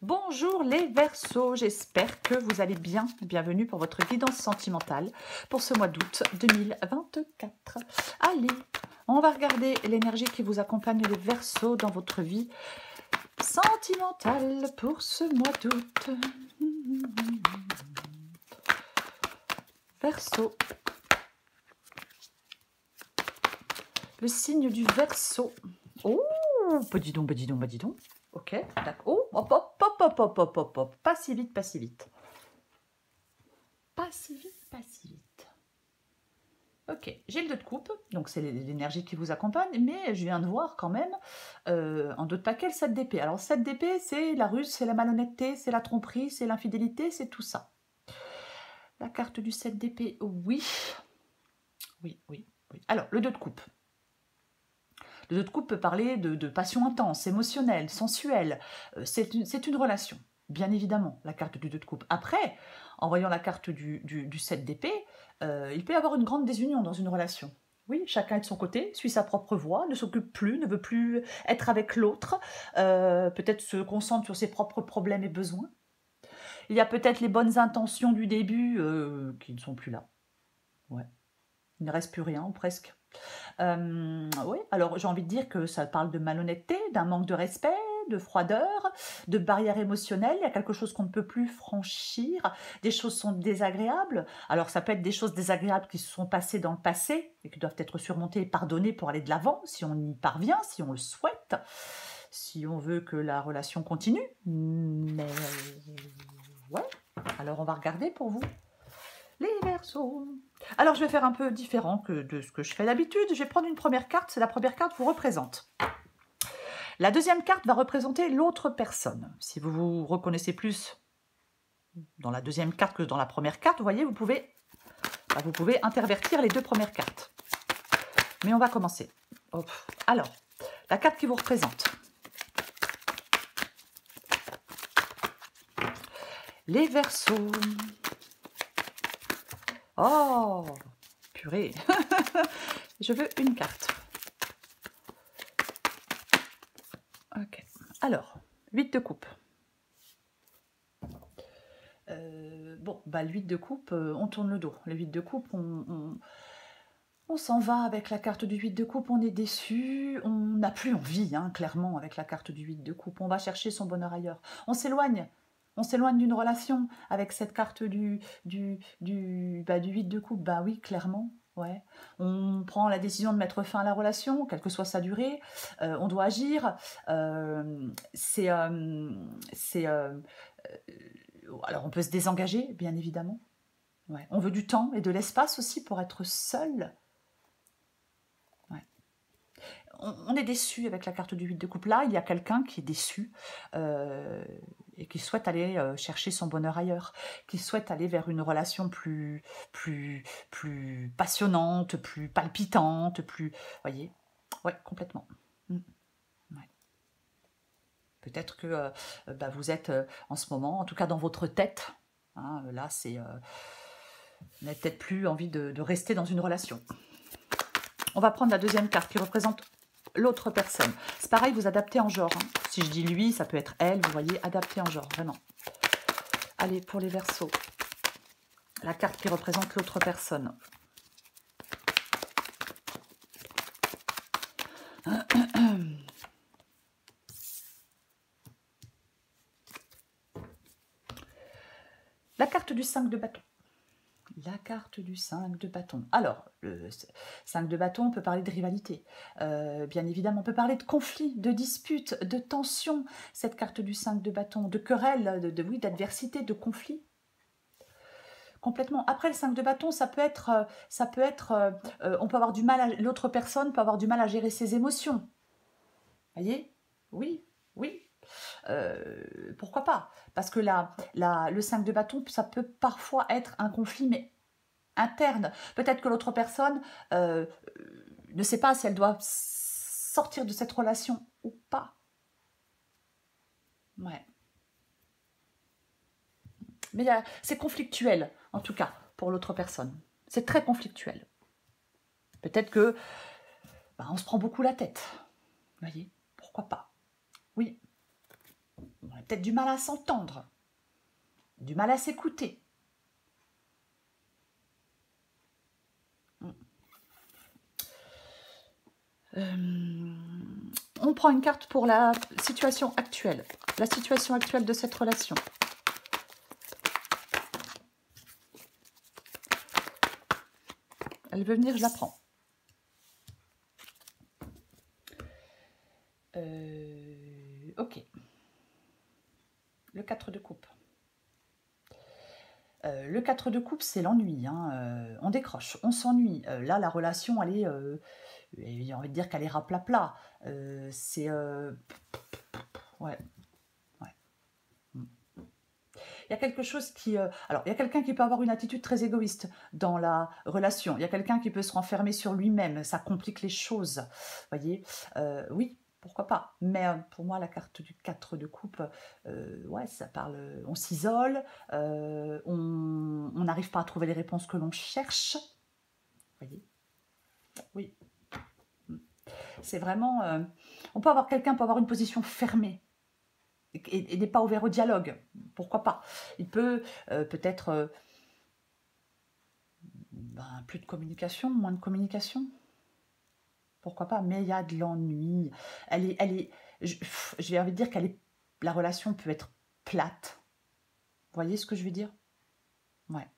Bonjour les Verseaux, j'espère que vous allez bien. Bienvenue pour votre guidance sentimentale pour ce mois d'août 2024. Allez, on va regarder l'énergie qui vous accompagne les Verseaux dans votre vie sentimentale pour ce mois d'août. Verseau. Le signe du Verseau. Oh, bah dis donc, bah dis donc, bah dis donc. Ok, d'accord. Oh, hop, hop, hop, hop, hop, hop, hop, hop. Pas si vite, pas si vite. Pas si vite, pas si vite. Ok, j'ai le 2 de coupe, donc c'est l'énergie qui vous accompagne, mais je viens de voir quand même en 2 de paquet le 7 d'épée. Alors 7 d'épée, c'est la ruse, c'est la malhonnêteté, c'est la tromperie, c'est l'infidélité, c'est tout ça. La carte du 7 d'épée, oui. Oui, oui, oui. Alors, le 2 de coupe. Le 2 de coupe peut parler de passion intense, émotionnelle, sensuelle. C'est une relation, bien évidemment, la carte du 2 de coupe. Après, en voyant la carte du 7 d'épée, il peut y avoir une grande désunion dans une relation. Oui, chacun est de son côté, suit sa propre voie, ne s'occupe plus, ne veut plus être avec l'autre, peut-être se concentre sur ses propres problèmes et besoins. Il y a peut-être les bonnes intentions du début qui ne sont plus là. Ouais. Il ne reste plus rien, ou presque. Oui, alors j'ai envie de dire que ça parle de malhonnêteté, d'un manque de respect, de froideur, de barrière émotionnelle. Il y a quelque chose qu'on ne peut plus franchir. Des choses sont désagréables. Alors ça peut être des choses désagréables qui se sont passées dans le passé et qui doivent être surmontées et pardonnées pour aller de l'avant, si on y parvient, si on le souhaite, si on veut que la relation continue. Mais ouais, alors on va regarder pour vous. Les Verseaux. Alors, je vais faire un peu différent que de ce que je fais d'habitude. Je vais prendre une première carte. C'est la première carte vous représente. La deuxième carte va représenter l'autre personne. Si vous vous reconnaissez plus dans la deuxième carte que dans la première carte, vous voyez, vous pouvez intervertir les 2 premières cartes. Mais on va commencer. Hop. Alors, la carte qui vous représente. Les Verseaux. Oh, purée. Je veux une carte. Ok. Alors, 8 de coupe. Bon, bah, le 8 de coupe, on tourne le dos. Le 8 de coupe, on s'en va avec la carte du 8 de coupe, on est déçu, on n'a plus envie, hein, clairement, avec la carte du 8 de coupe. On va chercher son bonheur ailleurs. On s'éloigne d'une relation avec cette carte du 8 de coupe. Bah oui, clairement. Ouais. On prend la décision de mettre fin à la relation, quelle que soit sa durée. On doit agir. Alors, on peut se désengager, bien évidemment. Ouais. On veut du temps et de l'espace aussi pour être seul. Ouais. On est déçu avec la carte du 8 de coupe. Là, il y a quelqu'un qui est déçu et qui souhaite aller chercher son bonheur ailleurs, qui souhaite aller vers une relation plus passionnante, plus palpitante, plus... Voyez. Ouais, complètement. Ouais. Peut-être que vous êtes en ce moment, en tout cas dans votre tête, hein, là, c'est... vous n'avez peut-être plus envie de rester dans une relation. On va prendre la deuxième carte qui représente l'autre personne. C'est pareil, vous adaptez en genre. Hein. Si je dis lui, ça peut être elle, vous voyez, adapté en genre, vraiment. Allez, pour les Verseaux. La carte qui représente l'autre personne. La carte du 5 de bâton. La carte du 5 de bâton. Alors, le 5 de bâton, on peut parler de rivalité. Bien évidemment, on peut parler de conflit, de dispute, de tension. Cette carte du 5 de bâton, de querelle, d'adversité, de conflit. Complètement. Après, le 5 de bâton, ça peut être on peut avoir du mal, l'autre personne peut avoir du mal à gérer ses émotions. Voyez? Oui, oui. Pourquoi pas? Parce que le 5 de bâton, ça peut parfois être un conflit, mais interne. Peut-être que l'autre personne ne sait pas si elle doit sortir de cette relation ou pas. Ouais. Mais c'est conflictuel, en tout cas, pour l'autre personne. C'est très conflictuel. Peut-être que on se prend beaucoup la tête. Vous voyez? Pourquoi pas? Oui. On est peut-être du mal à s'entendre, du mal à s'écouter. On prend une carte pour la situation actuelle de cette relation. Elle veut venir, je la prends. Ok. Le 4 de coupe. Le 4 de coupe, c'est l'ennui. Hein. On décroche, on s'ennuie. Là, la relation, elle est... j'ai envie de dire qu'elle est raplapla. C'est... ouais. Il y a quelque chose qui... alors, il y a quelqu'un qui peut avoir une attitude très égoïste dans la relation. Il y a quelqu'un qui peut se renfermer sur lui-même. Ça complique les choses. Vous voyez, oui, pourquoi pas. Mais pour moi, la carte du 4 de coupe, ouais, ça parle... on s'isole, on n'arrive pas à trouver les réponses que l'on cherche. Vous voyez, oui. C'est vraiment... on peut avoir quelqu'un, peut avoir une position fermée. Et n'est pas ouvert au dialogue, pourquoi pas. Il peut peut-être plus de communication, moins de communication, pourquoi pas, mais il y a de l'ennui. J'ai envie de dire la relation peut être plate. Vous voyez ce que je veux dire? Ouais,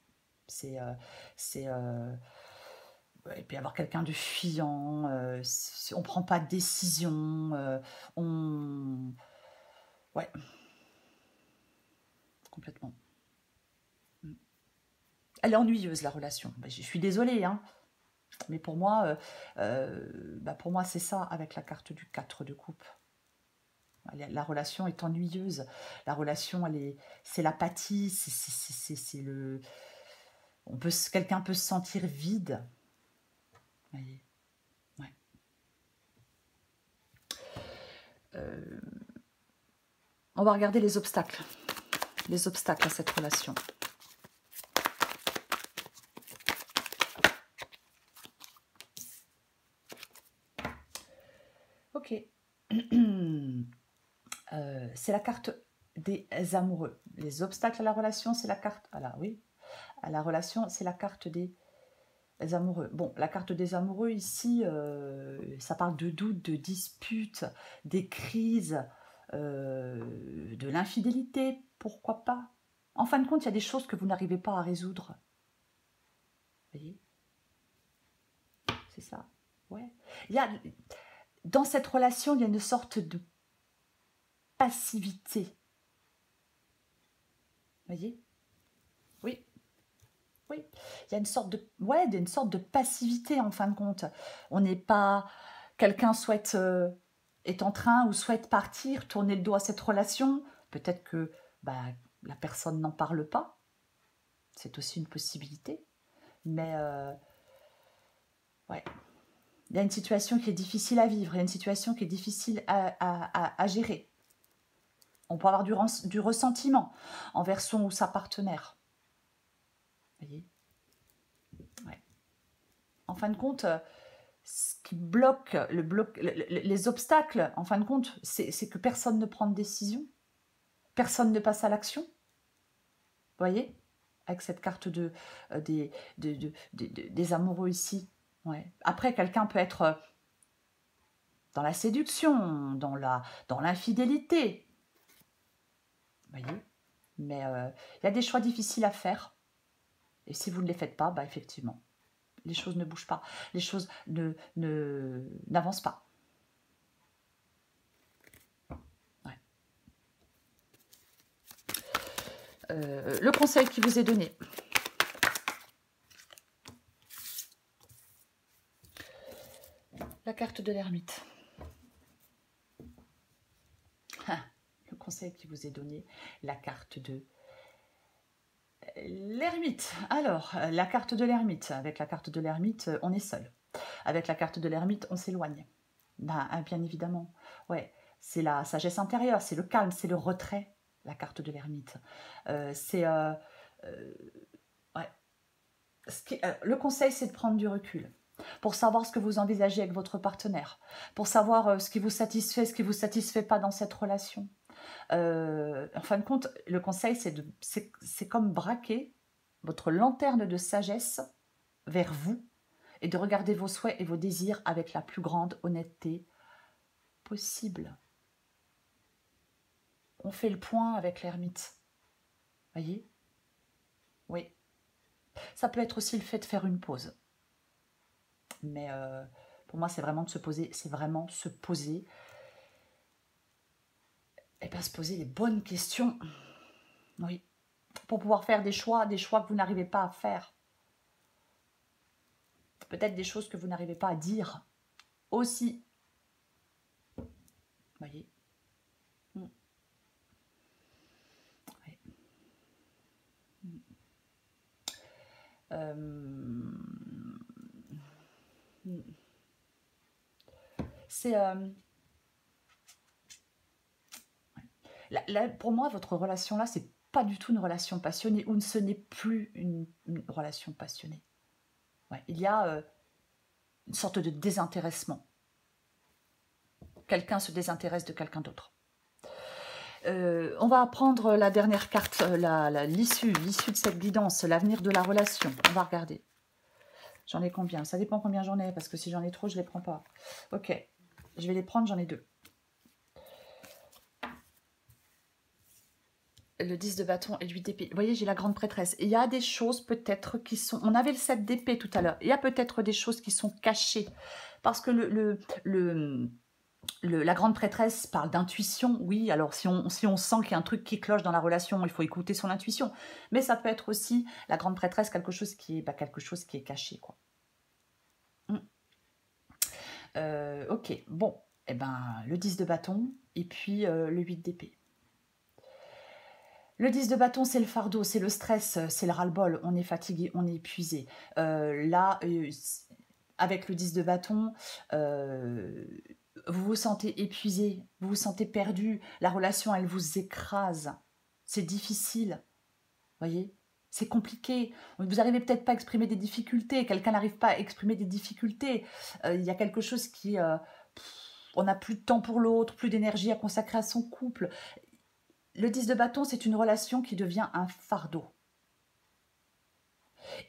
il peut y avoir quelqu'un de fuyant, on ne prend pas de décision, ouais, complètement. Elle est ennuyeuse, la relation. Je suis désolée, hein. Mais pour moi, c'est ça avec la carte du 4 de coupe. La relation est ennuyeuse. La relation, c'est l'apathie, c'est le... quelqu'un peut se sentir vide. Vous voyez, ouais. On va regarder les obstacles. Les obstacles à cette relation. Ok. C'est la carte des amoureux. Les obstacles à la relation, c'est la carte... Ah oui. À la relation, c'est la carte des amoureux. Bon, la carte des amoureux, ici, ça parle de doutes, de disputes, des crises, de l'infidélité, pourquoi pas. En fin de compte, il y a des choses que vous n'arrivez pas à résoudre. Vous voyez? C'est ça. Ouais. Dans cette relation, il y a une sorte de passivité. Vous voyez? Oui. Oui. Il y a une sorte de passivité en fin de compte. On n'est pas... Quelqu'un est en train ou souhaite partir, tourner le dos à cette relation. Peut-être que la personne n'en parle pas. C'est aussi une possibilité. Mais ouais. Il y a une situation qui est difficile à vivre. Il y a une situation qui est difficile à gérer. On peut avoir du ressentiment envers son ou sa partenaire. Vous voyez? Ouais. En fin de compte, ce qui bloque, les obstacles, en fin de compte, c'est que personne ne prend de décision. Personne ne passe à l'action. Vous voyez? Avec cette carte des amoureux ici. Ouais. Après, quelqu'un peut être dans la séduction, dans l'infidélité. Vous voyez? Mais il y a des choix difficiles à faire. Et si vous ne les faites pas, effectivement, les choses ne bougent pas. Les choses n'avancent pas. Ouais. Le conseil qui vous est donné. La carte de l'ermite. Le conseil qui vous est donné, la carte de l'ermite. Alors, la carte de l'ermite. Avec la carte de l'ermite, on est seul. Avec la carte de l'ermite, on s'éloigne. Bien évidemment. Ouais, c'est la sagesse intérieure, c'est le calme, c'est le retrait, la carte de l'ermite. Ouais. Le conseil, c'est de prendre du recul pour savoir ce que vous envisagez avec votre partenaire, pour savoir ce qui vous satisfait, ce qui ne vous satisfait pas dans cette relation. En fin de compte, le conseil, c'est comme braquer votre lanterne de sagesse vers vous et de regarder vos souhaits et vos désirs avec la plus grande honnêteté possible. On fait le point avec l'ermite. Voyez? Oui. Ça peut être aussi le fait de faire une pause. Mais pour moi, c'est vraiment de se poser. C'est vraiment se poser. Et bien, se poser les bonnes questions. Oui. Pour pouvoir faire des choix que vous n'arrivez pas à faire. Peut-être des choses que vous n'arrivez pas à dire aussi. Voyez? Oui. C'est... pour moi, votre relation-là, c'est pas du tout une relation passionnée, ou ce n'est plus une relation passionnée. Ouais, il y a une sorte de désintéressement. Quelqu'un se désintéresse de quelqu'un d'autre. On va prendre la dernière carte, l'issue de cette guidance, l'avenir de la relation. On va regarder. J'en ai combien? Ça dépend combien j'en ai, parce que si j'en ai trop, je ne les prends pas. Ok, je vais les prendre, j'en ai 2. Le 10 de bâton et le 8 d'épée. Vous voyez, j'ai la grande prêtresse. Il y a des choses peut-être qui sont... On avait le 7 d'épée tout à l'heure. Il y a peut-être des choses qui sont cachées. Parce que la grande prêtresse parle d'intuition. Oui, alors si on sent qu'il y a un truc qui cloche dans la relation, il faut écouter son intuition. Mais ça peut être aussi, la grande prêtresse, quelque chose qui est caché, quoi. Ok, bon. Eh ben, le 10 de bâton et puis le 8 d'épée. Le 10 de bâton, c'est le fardeau, c'est le stress, c'est le ras-le-bol, on est fatigué, on est épuisé. Là, avec le 10 de bâton, vous vous sentez épuisé, vous vous sentez perdu, la relation, elle vous écrase. C'est difficile, voyez? C'est compliqué. Vous n'arrivez peut-être pas à exprimer des difficultés, quelqu'un n'arrive pas à exprimer des difficultés. Il y a quelque chose qui... on n'a plus de temps pour l'autre, plus d'énergie à consacrer à son couple. Le 10 de bâton, c'est une relation qui devient un fardeau.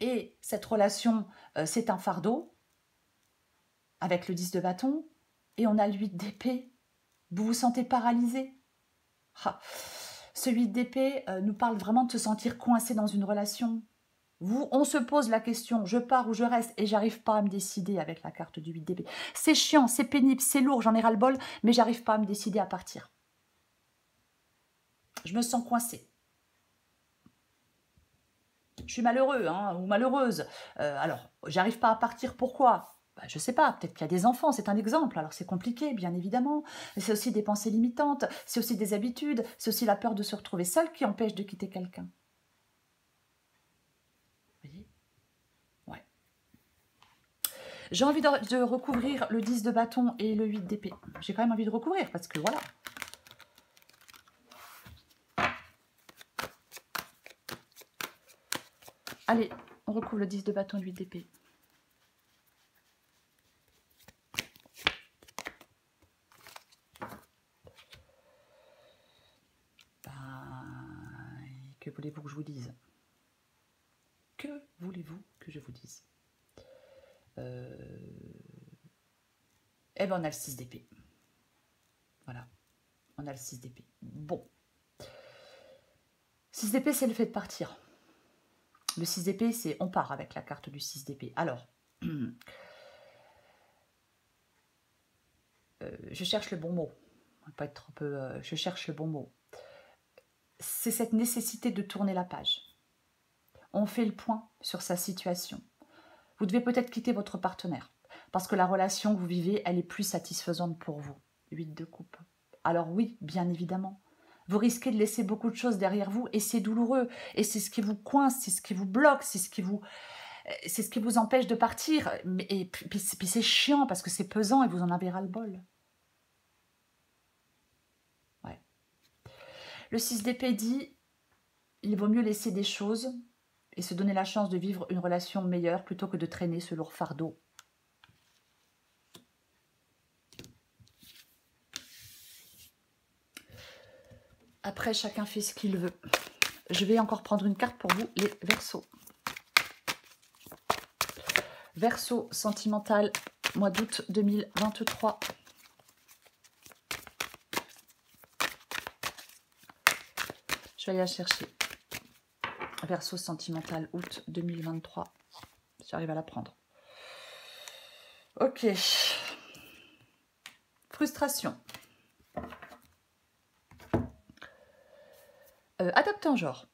Et cette relation, c'est un fardeau, avec le 10 de bâton, et on a le 8 d'épée. Vous vous sentez paralysé. Ah. Ce 8 d'épée nous parle vraiment de se sentir coincé dans une relation. On se pose la question, je pars ou je reste, et j'arrive pas à me décider avec la carte du 8 d'épée. C'est chiant, c'est pénible, c'est lourd, j'en ai ras-le-bol, mais j'arrive pas à me décider à partir. Je me sens coincée. Je suis malheureux ou malheureuse. Alors, j'arrive pas à partir, pourquoi? Je sais pas, peut-être qu'il y a des enfants, c'est un exemple. Alors c'est compliqué, bien évidemment. C'est aussi des pensées limitantes, c'est aussi des habitudes, c'est aussi la peur de se retrouver seul qui empêche de quitter quelqu'un. Vous voyez? Ouais. J'ai envie de recouvrir le 10 de bâton et le 8 d'épée. J'ai quand même envie de recouvrir parce que voilà. Allez, on recouvre le 10 de bâton et le 8 d'épée. Que voulez-vous que je vous dise? Que voulez-vous que je vous dise? Eh bien, on a le 6 d'épée. Voilà. On a le 6 d'épée. Bon. 6 d'épée, c'est le fait de partir. Le 6 d'épée, c'est on part avec la carte du 6 d'épée. Alors, je cherche le bon mot. On va pas être trop peu... je cherche le bon mot. C'est cette nécessité de tourner la page. On fait le point sur sa situation. Vous devez peut-être quitter votre partenaire parce que la relation que vous vivez, elle est plus satisfaisante pour vous. 8 de coupe. Alors oui, bien évidemment. Vous risquez de laisser beaucoup de choses derrière vous et c'est douloureux. Et c'est ce qui vous coince, c'est ce qui vous bloque, c'est ce qui vous empêche de partir. Et puis c'est chiant parce que c'est pesant et vous en avez ras-le-bol. Ouais. Le 6 d'épée dit, il vaut mieux laisser des choses et se donner la chance de vivre une relation meilleure plutôt que de traîner ce lourd fardeau. Après, chacun fait ce qu'il veut. Je vais encore prendre une carte pour vous, les Verseaux. Verseau sentimental, mois d'août 2023. Je vais aller la chercher. Verseau sentimental, août 2023. J'arrive à la prendre. Ok. Frustration. Adapte un genre.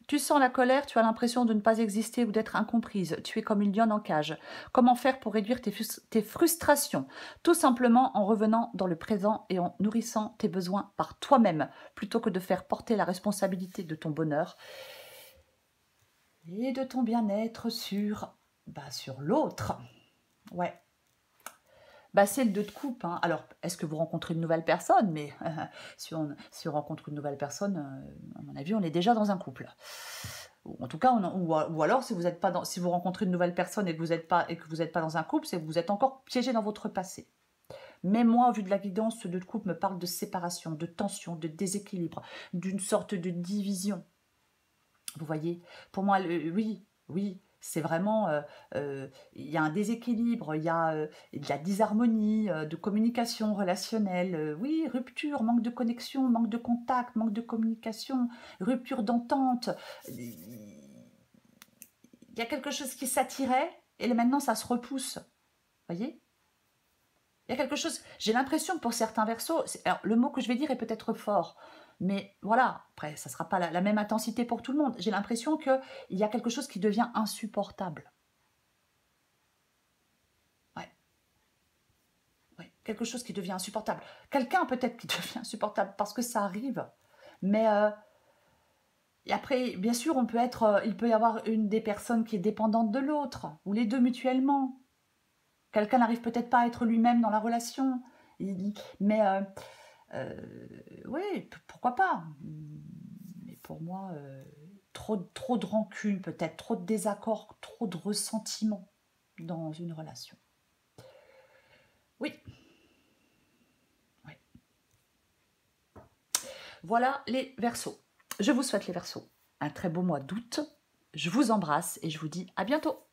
Tu sens la colère, tu as l'impression de ne pas exister ou d'être incomprise. Tu es comme une lionne en cage. Comment faire pour réduire tes frustrations? Tout simplement en revenant dans le présent et en nourrissant tes besoins par toi-même, plutôt que de faire porter la responsabilité de ton bonheur et de ton bien-être sur l'autre. Ouais. C'est le 2 de coupe. Hein. Alors, est-ce que vous rencontrez une nouvelle personne? Mais si on rencontre une nouvelle personne, à mon avis, on est déjà dans un couple. En tout cas, ou alors, si vous rencontrez une nouvelle personne et que vous n'êtes pas dans un couple, c'est que vous êtes encore piégé dans votre passé. Mais moi, au vu de la guidance, ce 2 de coupe me parle de séparation, de tension, de déséquilibre, d'une sorte de division. Vous voyez? Pour moi, oui, c'est vraiment, il y a un déséquilibre, il y a de la disharmonie, de communication relationnelle, oui, rupture, manque de connexion, manque de contact, manque de communication, rupture d'entente. Il y a quelque chose qui s'attirait et là, maintenant ça se repousse. Vous voyez? Il y a quelque chose, j'ai l'impression que pour certains Verseaux, alors le mot que je vais dire est peut-être fort, mais voilà, après, ça ne sera pas la même intensité pour tout le monde. J'ai l'impression qu'il y a quelque chose qui devient insupportable. Ouais, quelque chose qui devient insupportable. Quelqu'un peut-être qui devient insupportable, parce que ça arrive. Mais et après, bien sûr, il peut y avoir une des personnes qui est dépendante de l'autre, ou les deux mutuellement. Quelqu'un n'arrive peut-être pas à être lui-même dans la relation. Mais oui, pourquoi pas? Mais pour moi, trop de rancune peut-être, trop de désaccord, trop de ressentiment dans une relation. Oui. Oui. Voilà les Verseaux. Je vous souhaite les Verseaux un très beau mois d'août. Je vous embrasse et je vous dis à bientôt.